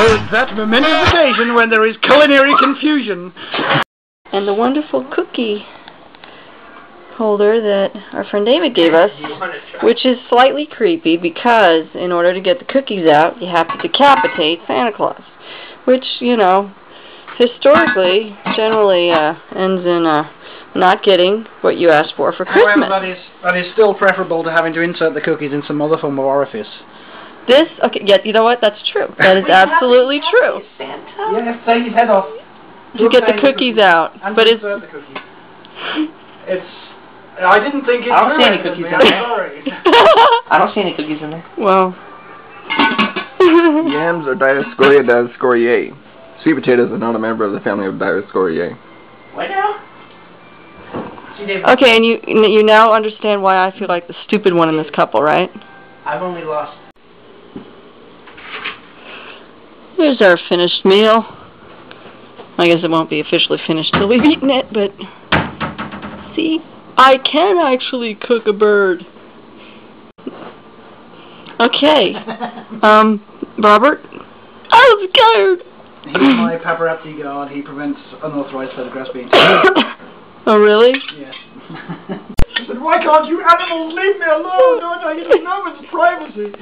Oh, that momentous occasion when there is culinary confusion. And the wonderful cookie holder that our friend David gave us, which is slightly creepy because in order to get the cookies out, you have to decapitate Santa Claus, which, you know, historically generally ends in not getting what you asked for Christmas. However, that is still preferable to having to insert the cookies in some other form of orifice. This, okay, yeah, you know what? That's true. That is absolutely true. Santa? Yeah, take his head off. To get the cookies out, but it's. The cookies. It's. I didn't think it. I don't see any cookies in there. Sorry. I don't see any cookies in there. Well. Yams are Dioscorea dioscoriae. Sweet potatoes are not a member of the family of Dioscoriae. What now? Okay, and you now understand why I feel like the stupid one in this couple, right? I've only lost. Here's our finished meal. I guess it won't be officially finished till we've eaten it, but see, I can actually cook a bird. Okay, Robert, I'm scared. He's my paparazzi guard. He prevents unauthorized photographs being taken. Oh, really? Yes. He said, "Why can't you animals leave me alone? Don't I get a moment's privacy?"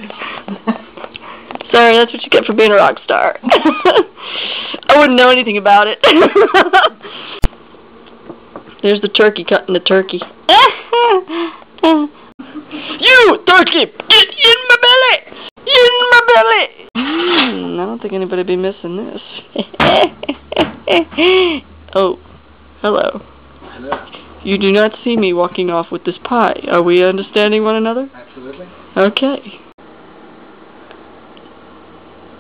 Sorry, that's what you get for being a rock star. I wouldn't know anything about it. There's the turkey cutting the turkey. You, turkey, get in my belly! In my belly! I don't think anybody would be missing this. Oh, hello. Hello. You do not see me walking off with this pie. Are we understanding one another? Absolutely. Okay.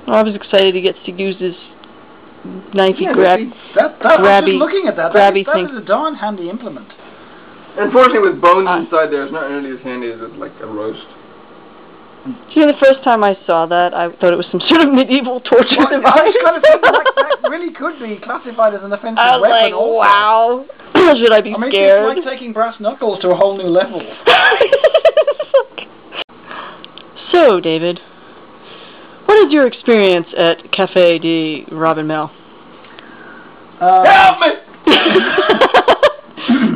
I was excited he gets to use his knifey grabby looking at that. That is a darn handy implement. Unfortunately, with bones inside there, it's not nearly as handy as like a roast. You know, the first time I saw that, I thought it was some sort of medieval torture device. I was kind of thinking that really could be classified as an offensive weapon. I was like, wow. Should I be scared? It's like taking brass knuckles to a whole new level. So, David, what is your experience at Café de Robin Mel? Help me!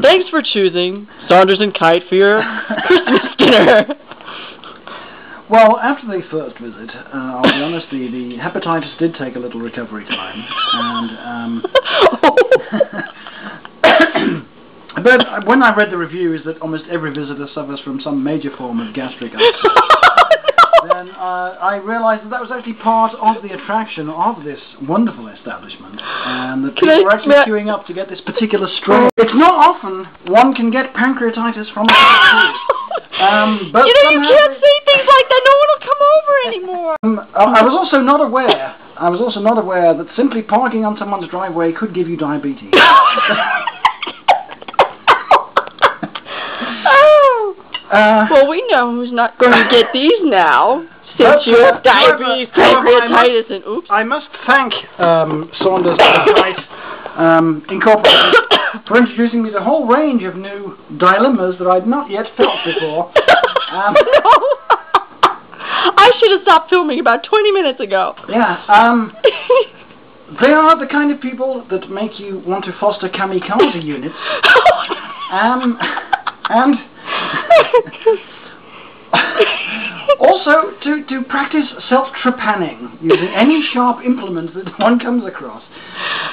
Thanks for choosing Saunders and Kite for your Christmas dinner. Well, after the first visit, I'll be honest, the hepatitis did take a little recovery time, and but when I read the reviews that almost every visitor suffers from some major form of gastric ulcer, then I realized that was actually part of the attraction of this wonderful establishment, and that people were actually queuing up to get this particular strain. It's not often one can get pancreatitis from a food. But you know, you can't say things like that. No one will come over anymore. I was also not aware that simply parking on someone's driveway could give you diabetes. Well, we know who's not going to get these now, since you have diabetes, pancreatitis, and oops. I must thank Saunders Kite Incorporated for introducing me to a whole range of new dilemmas that I'd not yet felt before. No. I should have stopped filming about 20 minutes ago. Yeah, they are the kind of people that make you want to foster kamikaze units. And also to practice self-trepanning using any sharp implement that one comes across.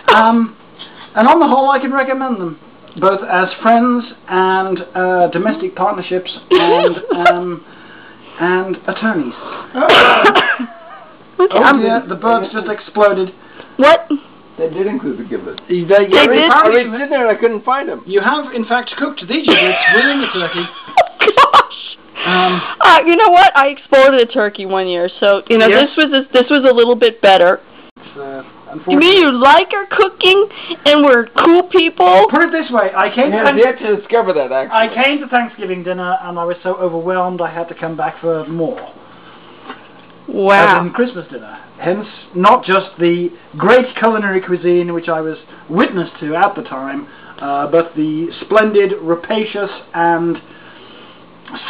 And on the whole, I can recommend them, both as friends and domestic partnerships and attorneys. Yeah, the birds just exploded. What? They did include the giblets. They did? I was sitting there and I couldn't find them. You have, in fact, cooked the giblets within the turkey. Oh, gosh! You know what? I exploded a turkey one year, so you know this was a little bit better. You mean you like our cooking and we're cool people? Put it this way, I came to discover that actually. I came to Thanksgiving dinner and I was so overwhelmed I had to come back for more. Wow. As in Christmas dinner. Hence, not just the great culinary cuisine which I was witness to at the time, but the splendid, rapacious, and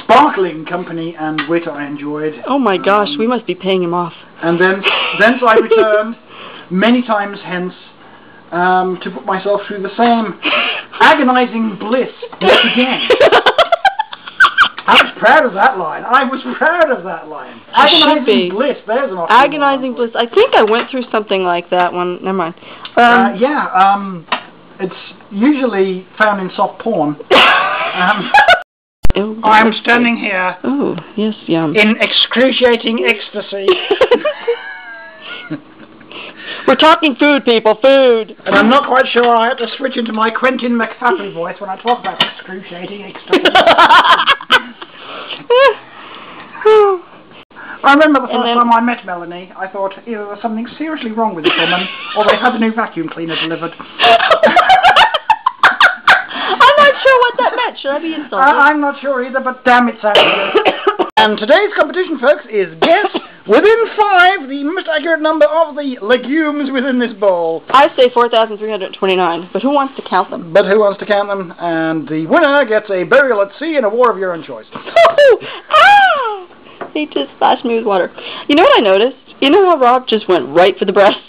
sparkling company and wit I enjoyed. Oh my gosh, we must be paying him off. And thence I returned many times hence to put myself through the same agonizing bliss once again. I was proud of that line. I was proud of that line. Agonizing bliss. There's an agonizing bliss. I think I went through something like that one. Never mind. It's usually found in soft porn. I'm standing here. Oh, yes, yum. In excruciating ecstasy. We're talking food, people, food. And I'm not quite sure I had to switch into my Quentin McFadden voice when I talk about excruciating ecstasy. I remember the first time I met Melanie, I thought either there's something seriously wrong with this woman, or they had a new vacuum cleaner delivered. I'm not sure what that meant. Should I be insulted? I'm not sure either, but damn it, sounds good. And today's competition, folks, is guess within 5 the most accurate number of the legumes within this bowl. I say 4,329, but who wants to count them? But who wants to count them? And the winner gets a burial at sea in a war of your own choice. Ah! He just splashed me with water. You know what I noticed? You know how Rob just went right for the breasts?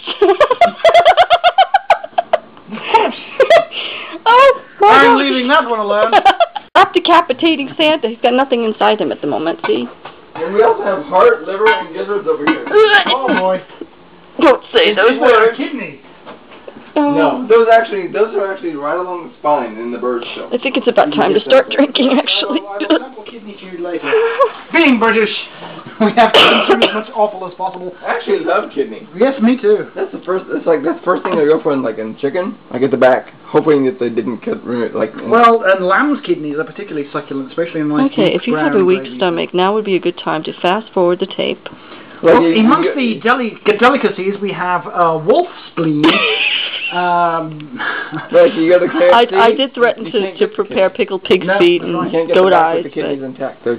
Oh, I'm leaving that one alone. Stop decapitating Santa. He's got nothing inside him at the moment, see? And we also have heart, liver, and gizzards over here. Oh boy. Don't say those words. Kidney. No, those are actually right along the spine in the bird's show. I think it's about time to start drinking, actually. I will sample kidney to you later. Being British, we have to consume as much offal as possible. I actually love kidney. Yes, me too. That's the first. It's like that's the first thing I go for in chicken. I get the back, hoping that they didn't cut like. Well, and lamb's kidneys are particularly succulent, especially in like. Okay, if you have a weak stomach, now would be a good time to fast forward the tape. Well, amongst the delicacies, we have wolf spleen. Like you got the I did threaten to prepare pickled pig's feet and goat eyes. The kidneys intact. They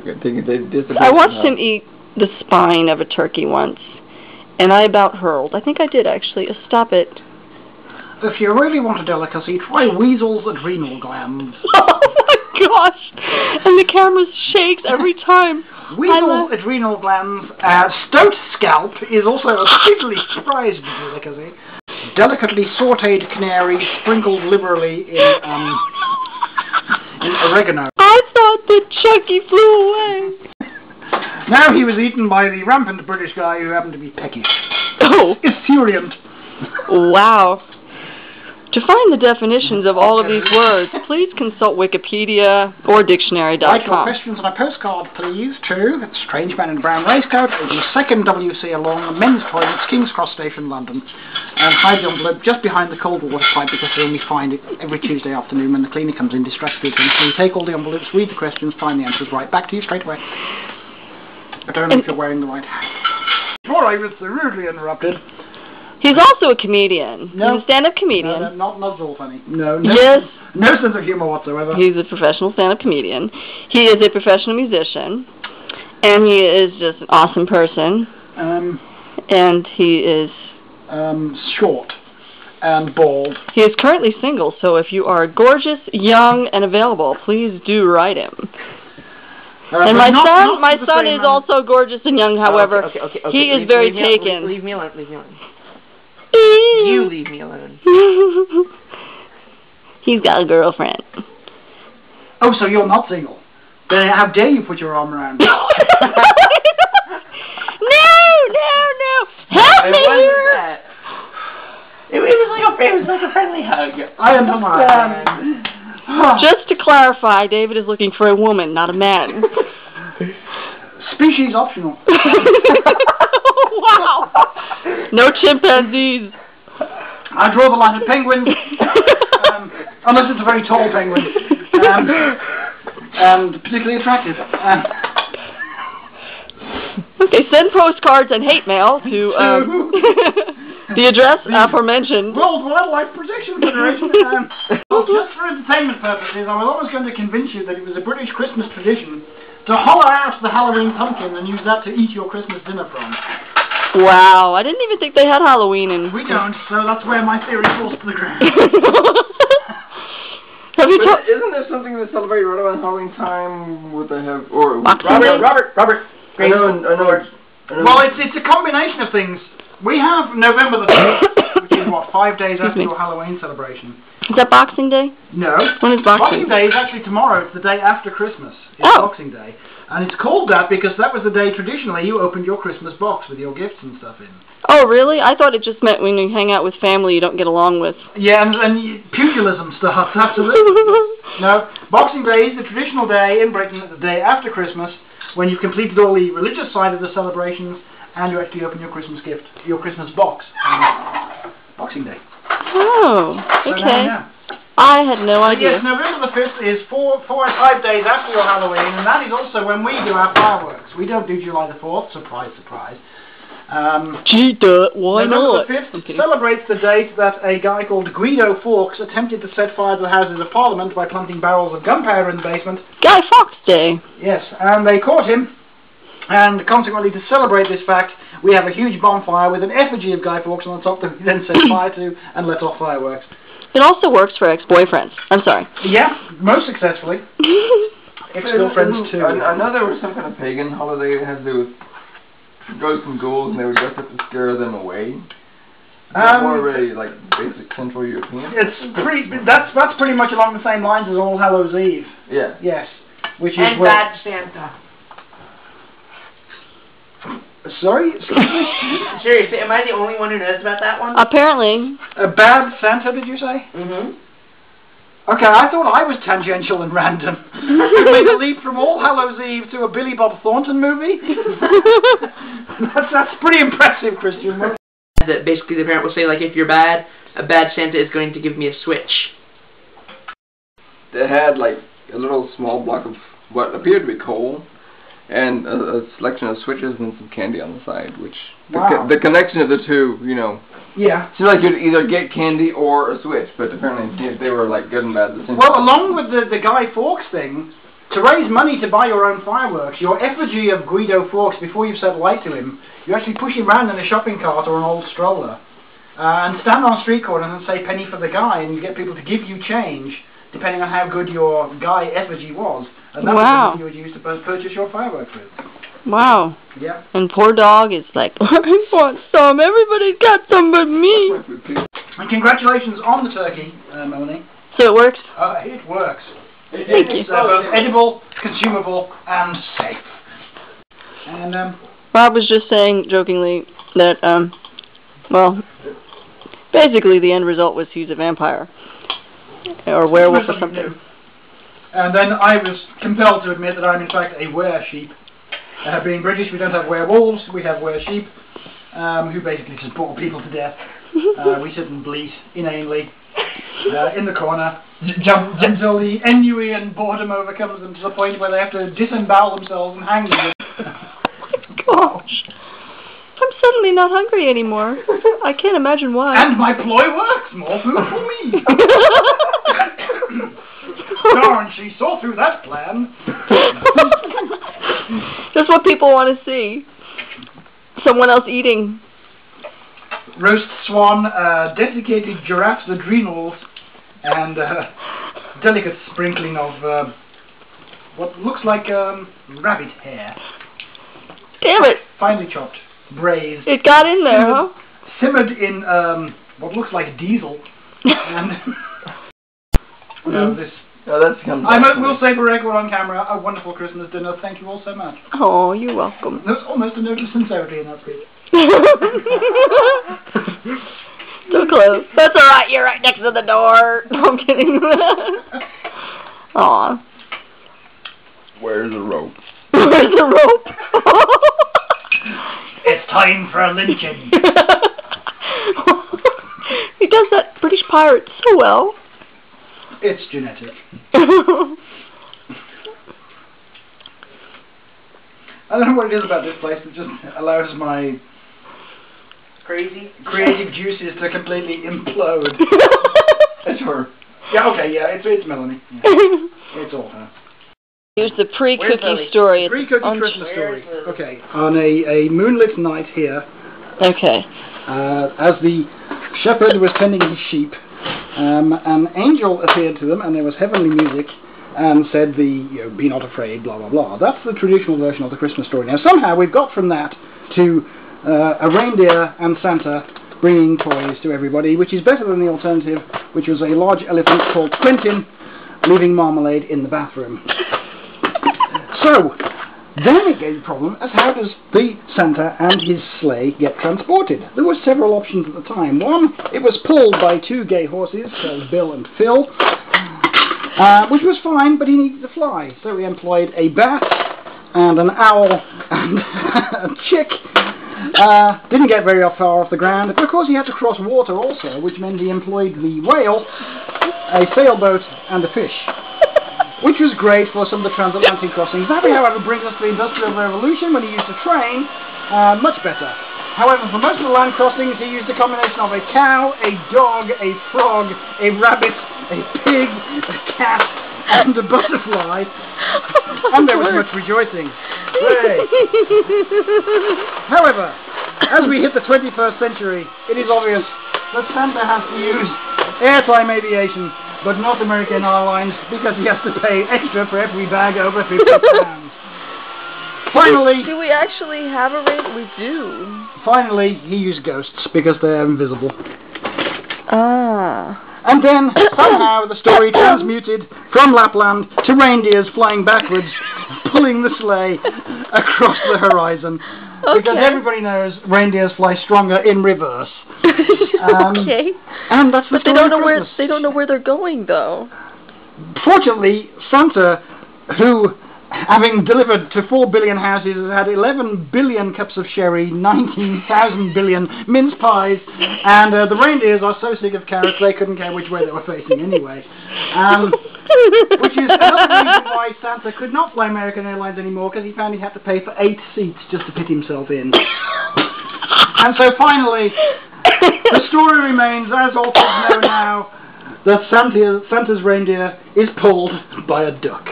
I watched him eat the spine of a turkey once, and I about hurled. I think I did actually. Stop it. If you really want a delicacy, try weasel's adrenal glands. Oh my gosh! And the camera shakes every time. Weasel's adrenal glands. Stoat scalp is also a particularly prized delicacy. Delicately sautéed canary sprinkled liberally in oregano. I thought that Chucky flew away. Now he was eaten by the rampant British guy who happened to be peckish. Oh. Esurient. Wow. To find the definitions of all of these words, please consult Wikipedia or dictionary.com. Write your questions on a postcard, please, to Strange Man in a Brown Waistcoat, 82nd WC along Men's Toilets, King's Cross Station, London. And hide the envelope just behind the cold water pipe because they only find it every Tuesday afternoon when the cleaner comes in distracted. So you take all the envelopes, read the questions, find the answers, right back to you straight away. I don't know if you're wearing the right hat. Before I was so rudely interrupted. He's also a comedian. No. He's a stand-up comedian. No, not at all funny. No yes. No sense of humor whatsoever. He's a professional stand-up comedian. He is a professional musician. And he is just an awesome person. And he is... short. And bald. He is currently single, so if you are gorgeous, young, and available, please do write him. And my son is also gorgeous and young, however. Okay. He is very taken. Leave me alone, leave me alone. You leave me alone. He's got a girlfriend. Oh, so you're not single? Then how dare you put your arm around me? No! Help me here! It was like a friendly hug. I understand. Just to clarify, David is looking for a woman, not a man. Species optional. Wow! No chimpanzees. I draw the line at penguins, unless it's a very tall penguin, and particularly attractive. Okay, send postcards and hate mail to the address aforementioned. World Wildlife Protection Federation. Well, just for entertainment purposes, I was almost going to convince you that it was a British Christmas tradition to hollow out the Halloween pumpkin and use that to eat your Christmas dinner from. Wow, I didn't even think they had Halloween in... We don't, so that's where my theory falls to the ground. Have you But isn't there something to celebrate right around Halloween time with the have or Boxing Day? Robert. I know. Well, it's a combination of things. We have November the 5th, which is what, 5 days after your Halloween celebration. Is that Boxing Day? No. When is Boxing Day is actually tomorrow. It's the day after Christmas. It's Boxing Day. And it's called that because that was the day traditionally you opened your Christmas box with your gifts and stuff in. Oh, really? I thought it just meant when you hang out with family you don't get along with. Yeah, and pugilism starts, absolutely. No, Boxing Day is the traditional day in Britain, the day after Christmas, when you've completed all the religious side of the celebrations and you actually open your Christmas gift, your Christmas box on Boxing Day. Oh, So okay. now. I had no idea. Yes, November the 5th is 5 days after your Halloween, and that is also when we do our fireworks. We don't do July the 4th, surprise, surprise. Gee, why not? November the 5th celebrates the date that a guy called Guido Fawkes attempted to set fire to the Houses of Parliament by planting barrels of gunpowder in the basement. Guy Fawkes Day. Yes, and they caught him, and consequently to celebrate this fact, we have a huge bonfire with an effigy of Guy Fawkes on the top that we then set fire to and let off fireworks. It also works for ex-boyfriends. I'm sorry. Yeah, most successfully. Ex-girlfriends too. I know there was some kind of pagan holiday that had to do with ghosts and ghouls, and they would dress up to scare them away. More really like basic Central European. That's pretty much along the same lines as All Hallows Eve. Yeah. Yes. Which is And where, Bad Santa. sorry? Seriously, am I the only one who knows about that one? Apparently. A Bad Santa, did you say? Mm-hmm. Okay, I thought I was tangential and random. You made a leap from All Hallows Eve to a Billy Bob Thornton movie? that's pretty impressive, Christian. That basically the parent will say, like, if you're bad, a bad Santa is going to give me a switch. They had like a little small block of what appeared to be coal, and a selection of switches and some candy on the side, which the connection of the two, you know. Yeah. Seems like you'd either get candy or a switch, but apparently they were like good and bad at the same time. Well, along with the Guy Fawkes thing, to raise money to buy your own fireworks, your effigy of Guido Fawkes, before you've set light to him, you actually push him around in a shopping cart or an old stroller, and stand on street corners and say penny for the guy, and you get people to give you change, depending on how good your Guy effigy was. And that's the money you would use to purchase your fireworks with. Wow. Yeah. And poor dog is like, I want some. Everybody's got some but me. And congratulations on the turkey, Melanie. So it works? It works. Thank you. It's both edible, consumable, and safe. And Rob was just saying, jokingly, that, well, basically the end result was he's a vampire. Or werewolf or something. And then I was compelled to admit that I'm in fact a were-sheep. Being British, we don't have werewolves, we have were-sheep, who basically just bore people to death. We sit and bleat inanely in the corner until the ennui and boredom overcomes them to the point where they have to disembowel themselves and hang them. Gosh. I'm suddenly not hungry anymore. I can't imagine why. And my ploy works! More food for me! Darn, she saw through that plan. That's what people want to see. Someone else eating. Roast swan, desiccated giraffe's adrenals, and delicate sprinkling of what looks like rabbit hair. Damn it! Finely chopped, braised. It got in there, huh? Simmered in what looks like diesel. And this. I will say for record on camera, a wonderful Christmas dinner. Thank you all so much. Oh, you're welcome. There's almost a note of sincerity in that speech. So close. That's alright, you're right next to the door. No, I'm kidding. Aw. Where's the rope? Where's the rope? It's time for a lynching. He does that British pirate so well. It's genetic. I don't know what it is about this place that just allows my creative juices to completely implode. It's her. Yeah, okay, yeah, it's Melanie. Yeah. It's all her. Here's the pre-cookie story. Pre-cookie Christmas story. Okay, on a moonlit night here. Okay. As the shepherd was tending his sheep, an angel appeared to them, and there was heavenly music, and said be not afraid, blah, blah, blah. That's the traditional version of the Christmas story. Now, somehow we've got from that to a reindeer and Santa bringing toys to everybody, which is better than the alternative, which was a large elephant called Quentin leaving marmalade in the bathroom. So, then it gave a problem as how does the Santa and his sleigh get transported? There were several options at the time. One, it was pulled by two gay horses called Bill and Phil, which was fine, but he needed to fly. So he employed a bat and an owl and a chick. Didn't get very far off the ground, but of course he had to cross water also, which meant he employed the whale, a sailboat and a fish, which was great for some of the transatlantic crossings. That, however, brings us to the Industrial Revolution, when he used a train, much better. However, for most of the land crossings, he used a combination of a cow, a dog, a frog, a rabbit, a pig, a cat, and a butterfly, and there was much rejoicing. Hooray. However, as we hit the 21st century, it is obvious that Santa has to use airtime aviation, but not American Airlines, because he has to pay extra for every bag over 50 pounds. Finally... Do we actually have a rate? We do. Finally, he used ghosts, because they're invisible. Ah. And then, somehow, the story transmuted from Lapland to reindeers flying backwards, pulling the sleigh across the horizon. Okay. Because everybody knows reindeers fly stronger in reverse. Okay. And that's the story of Christmas. They don't know where they're going, though. Fortunately, Santa, who, having delivered to 4 billion houses, has had 11 billion cups of sherry, 19,000 billion mince pies, and the reindeers are so sick of carrots they couldn't care which way they were facing anyway. Which is another reason why Santa could not fly American Airlines anymore, because he found he had to pay for 8 seats just to fit himself in. And so finally, the story remains, as all kids know now, that Santa's reindeer is pulled by a duck.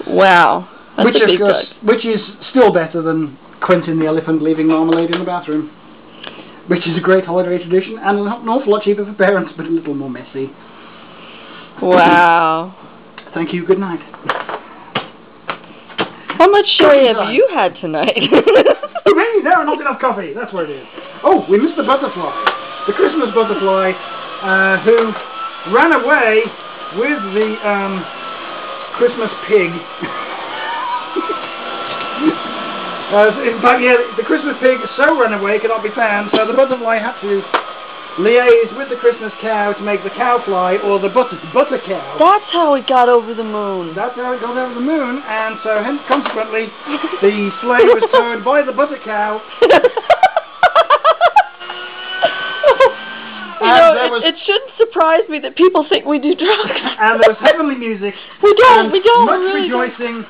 Wow. That's a big duck. Which is still better than Quentin the elephant leaving marmalade in the bathroom. Which is a great holiday tradition and an awful lot cheaper for parents, but a little more messy. Wow. Thank you, good night. How much sherry have you had tonight? Me? No, not enough coffee. That's where it is. Oh, we missed the butterfly. The Christmas butterfly, who ran away with the Christmas pig. In fact, yeah, the Christmas pig so ran away cannot be found, so the butterfly had to liaise with the Christmas cow to make the cow fly, or the butter cow. That's how it got over the moon. That's how it got over the moon, and so hence, consequently, the sleigh was towed by the butter cow. It shouldn't surprise me that people think we do drugs. And there was heavenly music. We don't. Much really rejoicing.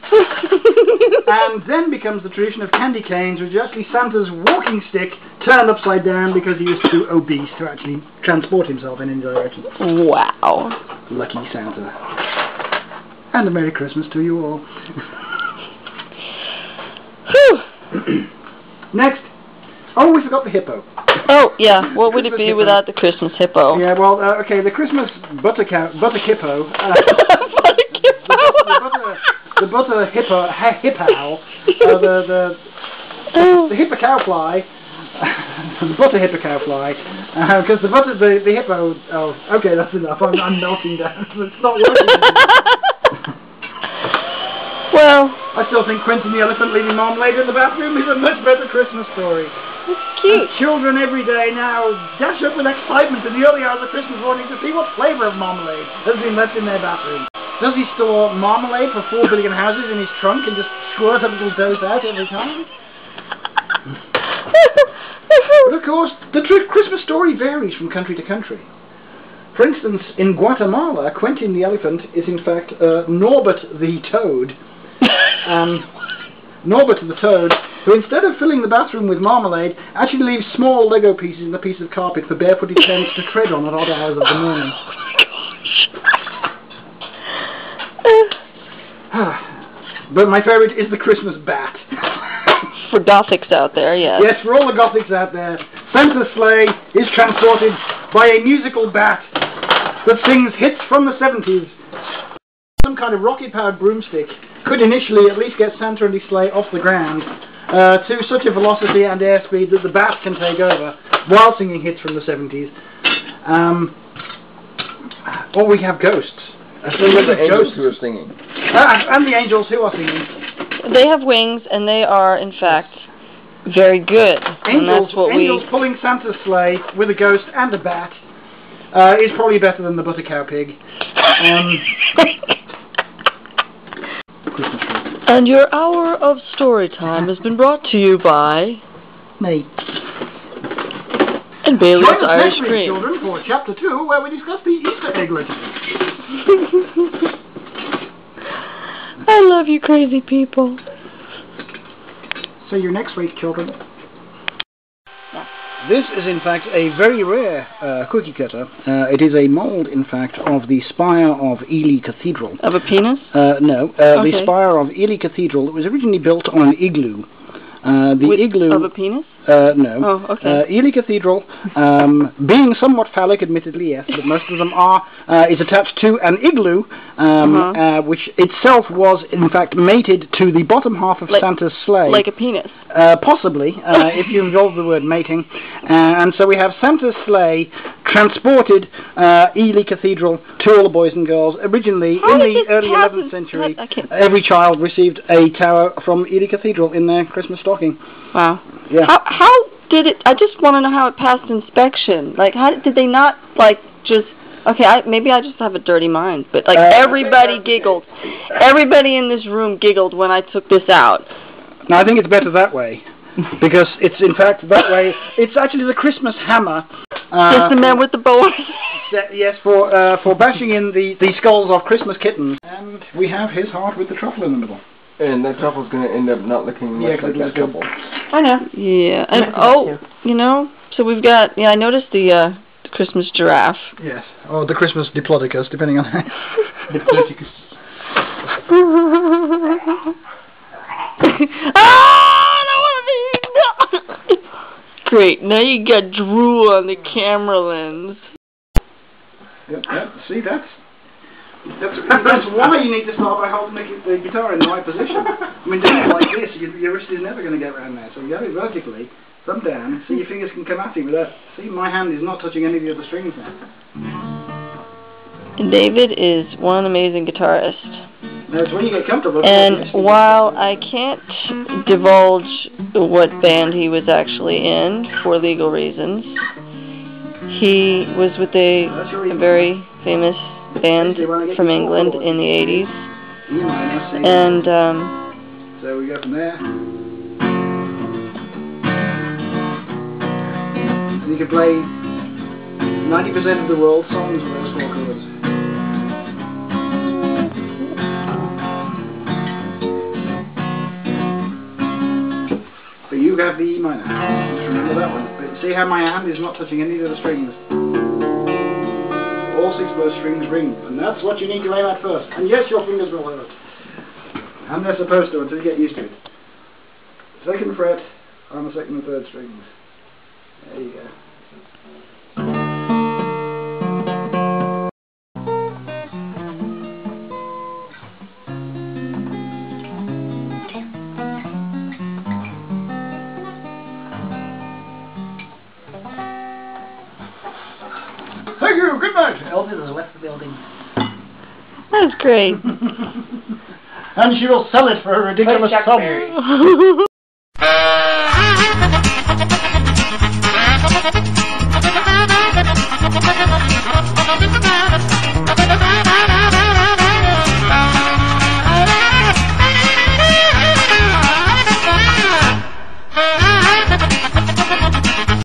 And then becomes the tradition of candy canes, which is actually Santa's walking stick turned upside down because he was too obese to actually transport himself in any direction. Wow. Lucky Santa. And a Merry Christmas to you all. Next. Oh, we forgot the hippo. Oh, yeah. What would it be without the Christmas hippo? Yeah, well, okay, the Christmas butter hippo. Butter hippo? The butter hippo, the hippo cow fly, the butter hippo cow fly, because the hippo, oh, okay, that's enough, I'm melting down, it's not working. Well, I still think Quentin the elephant leaving marmalade in the bathroom is a much better Christmas story. It's cute. And children every day now dash up with excitement in the early hours of Christmas morning to see what flavour of marmalade has been left in their bathroom. Does he store marmalade for 4 billion houses in his trunk and just squirt a little dose out every time? But of course, the Christmas story varies from country to country. For instance, in Guatemala, Quentin the elephant is in fact Norbert the toad. Norbert the toad, who instead of filling the bathroom with marmalade, actually leaves small Lego pieces in a piece of carpet for barefooted parents to tread on at odd hours of the morning. Oh my gosh. But my favourite is the Christmas bat. For Gothics out there, yes. Yes, for all the Gothics out there, Santa's sleigh is transported by a musical bat that sings hits from the 70s. Some kind of rocket-powered broomstick could initially at least get Santa and his sleigh off the ground to such a velocity and airspeed that the bat can take over while singing hits from the 70s. Or we have ghosts. The angels who are singing. And the angels who are singing. They have wings, and they are, in fact, very good. And that's what angels pulling Santa's sleigh with a ghost and a bat is probably better than the butter cow pig. And your hour of story time has been brought to you by me. And Bailey's Join us Irish next week, Cream. children, for Chapter 2, where we discuss the Easter egg legend. I love you crazy people. See you next week, children. This is in fact a very rare cookie cutter. It is a mould, in fact, of the spire of Ely Cathedral. Of a penis? No, the spire of Ely Cathedral. It was originally built on an igloo. Igloo of a penis? No. Oh, okay. Ely Cathedral, being somewhat phallic, admittedly, yes, but most of them are, is attached to an igloo, which itself was, in fact, mated to the bottom half of Santa's sleigh. Like a penis? Possibly, if you involve the word mating. And so we have Santa's sleigh transported Ely Cathedral to all the boys and girls. Originally, in the early 11th century, every child received a tower from Ely Cathedral in their Christmas stocking. Wow. Yeah. How did it, I just want to know how it passed inspection. Like, how did they not, like, just, okay, maybe I just have a dirty mind, but, like, everybody giggled. Everybody in this room giggled when I took this out. No, I think it's better that way. Because it's, in fact, that way, it's actually the Christmas hammer. Just the man with the bow. Yes, for bashing in the skulls of Christmas kittens. And we have his heart with the truffle in the middle. And that truffle's going to end up not looking much like that truffle. I know. Yeah. And, you know, so we've got, I noticed the Christmas giraffe. Yes. Or the Christmas diplodocus, depending on how. Diplodocus. I don't want to be... Great. Now you got drool on the camera lens. Yep. See, that's why you need to start by holding the guitar in the right position. I mean, doing it like this, your wrist is never going to get around there. So you have it vertically, thumb down, so your fingers can come at it without... See, my hand is not touching any of the other strings now. And David is one amazing guitarist. Now, it's when you get comfortable... And while I can't divulge what band he was actually in, for legal reasons, he was with a very famous band from England in the 80s. And so we go from there. And you can play 90% of the world's songs with those 4 chords. But you have the E minor. Just remember that one. But see how my hand is not touching any of the strings. All 6 of those strings ring, and that's what you need to aim at first. And yes, your fingers will hurt. And they're supposed to until you get used to it. 2nd fret on the 2nd and 3rd strings. There you go. Thank you, good night. Elvis has left the building. That's great. And she will sell it for a ridiculous sum.